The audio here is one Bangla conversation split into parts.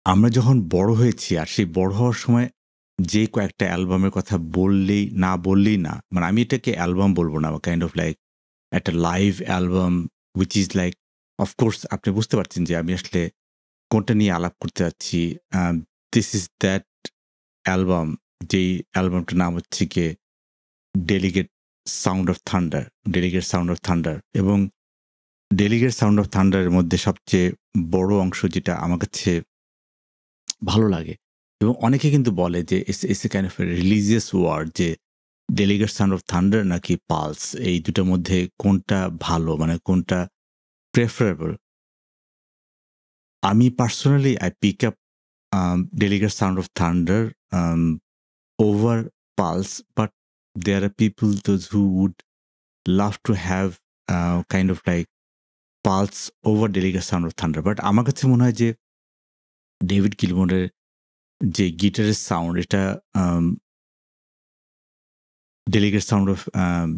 আমরা যখন বড় হয়েছি আর সেই বড় হওয়ার সময় যে কয়েকটা অ্যালবামের কথা বললেই না। মানে আমি এটাকে অ্যালবাম বলব না। কাইন্ড অফ লাইক একটা live album which is like of course আপনি বুঝতে পারছেন যে আমি আসলে কোনটা নিয়ে আলাপ করতে যাচ্ছি। দিস ইস দ্যাট অ্যালবাম যেই অ্যালবামটার নাম হচ্ছে গিয়ে 'delegate sound of thunder', 'delegate sound of thunder' এবং 'ডেলিগেট সাউন্ড অফ থান্ডার' এর মধ্যে সবচেয়ে বড় অংশ যেটা আমার কাছে ভালো লাগে এবং অনেকে কিন্তু বলে যে it's a kind of a religious word যে 'ডেলিগেট সাউন্ড অফ থান্ডার' নাকি 'পালস' এই দুটার মধ্যে কোনটা ভালো মানে কোনটা প্রেফারেবল? আমি personally I pick up 'delegate sound of thunder' over 'Pulse' but there are people those who would love to have kind of like 'Pulse' over 'delegate sound of thunder' but আমার কাছে মনে হয় যে ডেভিড গিলমোরের যে গিটারের সাউন্ড এটা আম ডেলিগেট সাউন্ড অফ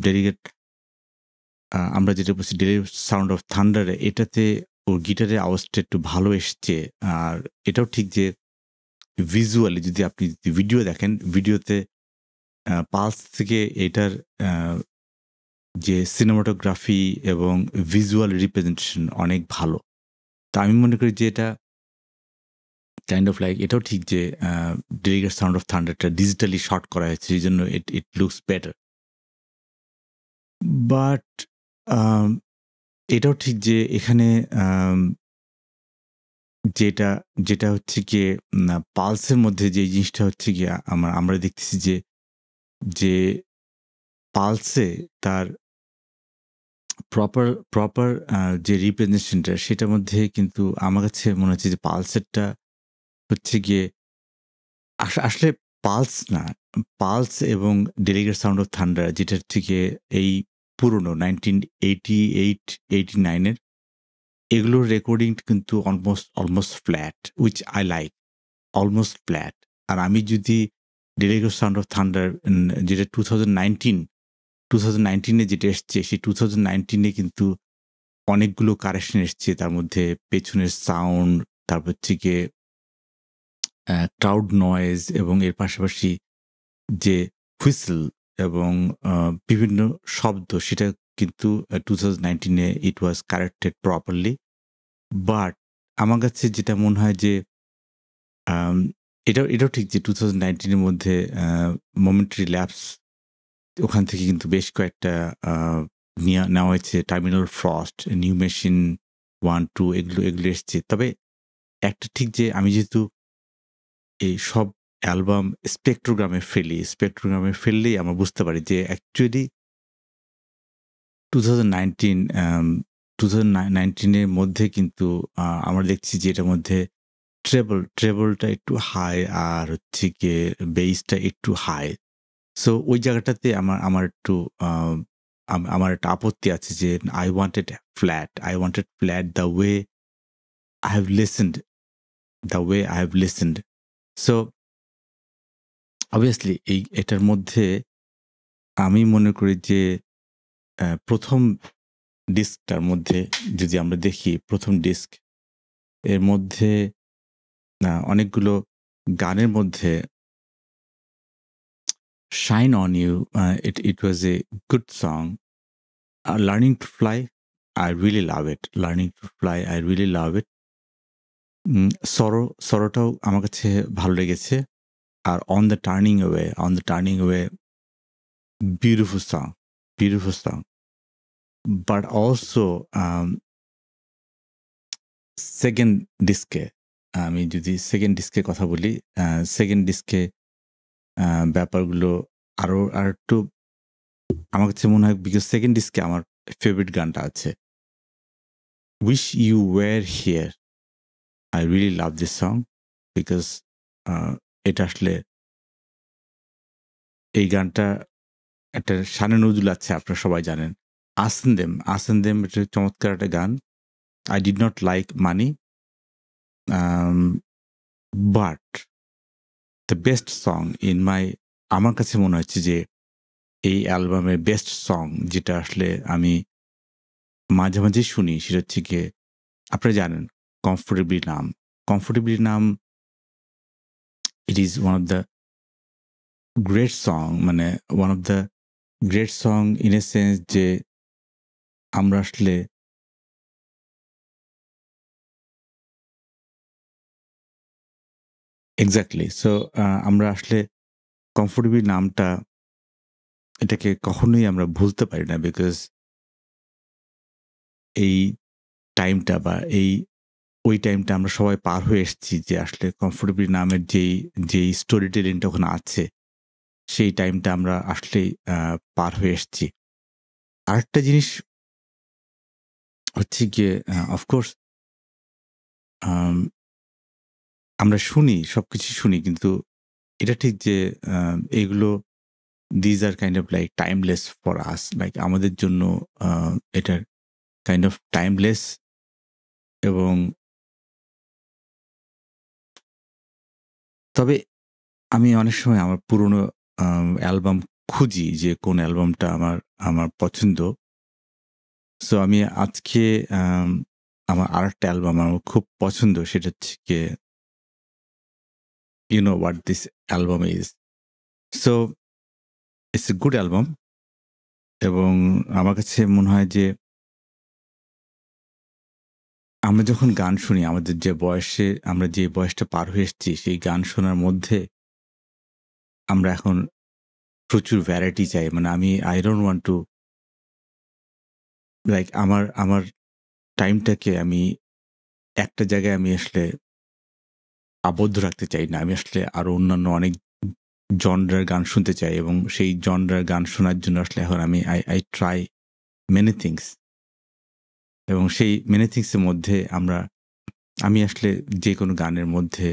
ডেলিগেট আমরা যেটা বলছি ডেলিগেট সাউন্ড অফ থান্ডার এটাতে ওর গিটারের আওয়াজটা একটু ভালো এসছে। আর এটাও ঠিক যে ভিজুয়ালি যদি আপনি ভিডিও দেখেন, ভিডিওতে পালস থেকে এটার আ যে সিনেমাটোগ্রাফি এবং ভিজুয়াল রিপ্রেজেন্টেশন অনেক ভালো। তো আমি মনে করি যে এটা কাইন্ড অফ লাইক এটাও ঠিক যে ডেলিগেট সাউন্ড অফ থান্ডারটা ডিজিটালি শট করা হয়েছে। এইজন্য it looks better. But um এটাও ঠিক যে এখানে আম যেটা যেটা হচ্ছে গিয়ে পালসের মধ্যে যে জিনিসটা হচ্ছে গিয়ে আমরা দেখতেছি যে পালসে তার প্রপার প্রপার যে রিপ্রেজেন্টেশনটা সেটার মধ্যে কিন্তু আমার কাছে মনে হচ্ছে যে পালসেরটা হচ্ছে গিয়ে আসলে পালস না। পালস এবং ডেলিগেট সাউন্ড অফ থান্ডার যেটা থেকে এই পুরনো 1988-89 এর এগুলোর রেকর্ডিং কিন্তু almost flat which I like. Almost flat. আর আমি যদি ডেলিগেট সাউন্ড অফ থান্ডার যেটা 2019 এ যেটা এসছে সেই 2019 এ কিন্তু অনেকগুলো কারেকশন এসছে। তার মধ্যে পেছনের সাউন্ড, তারপর হচ্ছে গিয়ে ক্রাউড নয়েজ এবং এর পাশাপাশি যে হুইসল এবং আ বিভিন্ন শব্দ সেটা কিন্তু 2019 এ ইট ওয়াজ কারেক্টেড প্রপারলি। বাট আমার কাছে যেটা মনে হয় যে আম এটাও ঠিক যে 2019 এর মধ্যে মোমেন্টারি ল্যাপস ওখান থেকে কিন্তু বেশ কয়েকটা আ নেওয়া হয়েছে। টার্মিনাল ফ্রস্ট, নিউ মেশিন 1, 2 এগুলো এসছে। তবে একটা ঠিক যে আমি যেহেতু এই সব অ্যালবাম স্পেকট্রোগ্রামে ফেললেই আমরা বুঝতে পারি যে অ্যাকচুয়ালি 2019 2019 এর মধ্যে কিন্তু আমরা দেখছি যে এটার মধ্যে ট্রেবলটা একটু হাই আর হচ্ছে গিয়ে বেইসটা একটু হাই। সো ওই জায়গাটাতে আমার একটু আ আমার একটা আপত্তি আছে যে I wanted flat I have listened the way I have listened. So obviously এটার মধ্যে আমি মনে করি যে ১ম ডিস্কটার মধ্যে যদি আমরা দেখি ১ম ডিস্ক এর মধ্যে অনেকগুলো গানের মধ্যে 'Shine on You' it was a good song. 'Learning to Fly' I really love it. 'Learning to Fly' I really love it. 'Sorrow' আমার কাছে ভালো লেগেছে। আর 'On the Turning Away' beautiful song, beautiful song. But also 2nd ডিস্কে আমি যদি 2nd ডিস্কের কথা বলি, 2nd ডিস্কে ব্যাপারগুলো আরেকটু আমার কাছে মনে হয় বিকজ 2nd ডিস্কে আমার ফেভারিট গানটা আছে। 'Wish You Were Here' I really love this song because এটা আসলে এই গানটা একটা শানে নজরুল আছে আপনারা সবাই জানেন। 'Ask Them' এটা চমৎকার একটা গান। I did not like 'Money' but the best song in my আমার কাছে মনে হচ্ছে যে এই অ্যালবামের বেস্ট সং যেটা আসলে আমি মাঝে শুনি সেটা হচ্ছে গিয়ে আপনারা জানেন 'Comfortably Numb'. it is one of the great song, মানে one of the great song in a sense যে আমরা আসলে এক্স্যাক্টলি। সো আমরা আসলে কমফোর্টেবল নামটা এটাকে কখনোই আমরা ভুলতে পারি না, বিকজ এই টাইমটা বা ওই টাইমটা আমরা সবাই পার হয়ে এসেছি যে আসলে কমফোর্টেবল নামের যেই স্টোরি টেলিংটা ওখানে আছে, সেই টাইমটা আমরা আসলেই পার হয়ে এসেছি। আরেকটা জিনিস হচ্ছে গিয়ে অফকোর্স আমরা শুনি, সবকিছু শুনি, কিন্তু এটা ঠিক যে এগুলো these are kind of like timeless for us, like আমাদের জন্য এটা কাইন্ড অফ টাইমলেস। এবং তবে আমি অনেক সময় আমার পুরনো অ্যালবাম খুঁজি যে কোন অ্যালবামটা আমার পছন্দ। সো আমি আজকে আমার আরেকটা অ্যালবাম আমার খুব পছন্দ, সেটা হচ্ছে গিয়ে you know what this album is. So it's a good album. এবং আমার কাছে মনে হয় যে আমরা যখন গান শুনি, আমাদের যে বয়সে আমরা যে বয়সটা পার হয়ে এসেছি, সেই গান শোনার মধ্যে আমরা এখন প্রচুর ভ্যারাইটি চাই। মানে I don't want to like আমার টাইমটাকে আমি একটা জায়গায় আমি আসলে আবদ্ধ রাখতে চাই না। আমি আসলে আরো অন্যান্য অনেক জনরার গান শুনতে চাই, এবং সেই জনরার গান শোনার জন্য আসলে এখন আই ট্রাই মেনি থিংস। এবং সেই মেনি থিংস এর মধ্যে আমি আসলে যে কোনো গানের মধ্যে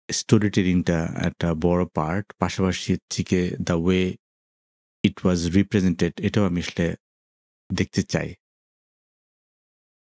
স্টোরি টেলিংটা একটা বড় পার্ট, পাশাপাশি হচ্ছে গিয়ে the way it was represented, এটাও আমি আসলে দেখতে চাই।